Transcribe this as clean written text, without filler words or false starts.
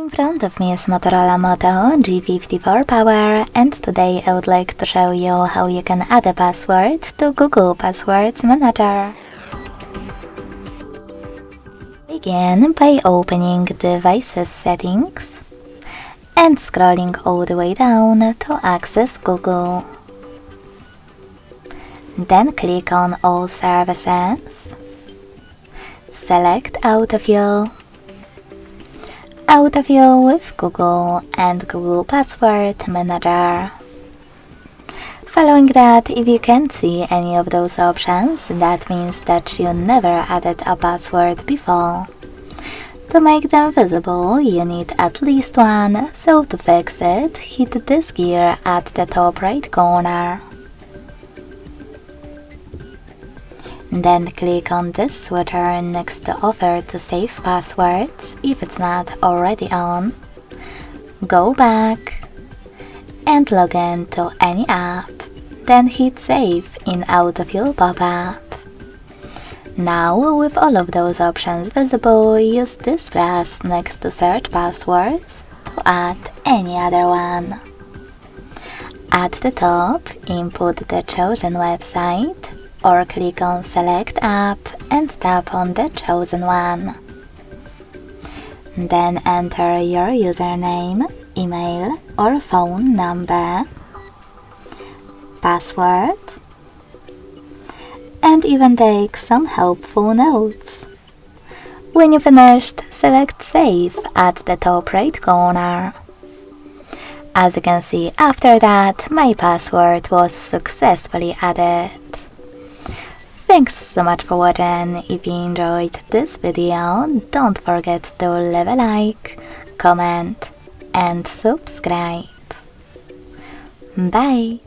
In front of me is Motorola Moto G54 Power, and today I would like to show you how you can add a password to Google Passwords Manager. Begin by opening Devices Settings and scrolling all the way down to access Google. Then click on All Services. Select Autofill with Google and Google Password Manager. Following that, if you can't see any of those options, that means that you never added a password before. To make them visible, you need at least one, so to fix it, hit this gear at the top right corner. Then click on this switcher next to Offer to save passwords if it's not already on. Go back and log in to any app, then hit Save in Autofill pop-up. Now, with all of those options visible, use this plus next to Search Passwords to add any other one. At the top, input the chosen website, or click on Select App and tap on the chosen one. Then enter your username, email or phone number, password, and even take some helpful notes. When you finished, select Save at the top right corner. As you can see, after that, my password was successfully added. Thanks so much for watching. If you enjoyed this video, don't forget to leave a like, comment and subscribe. Bye!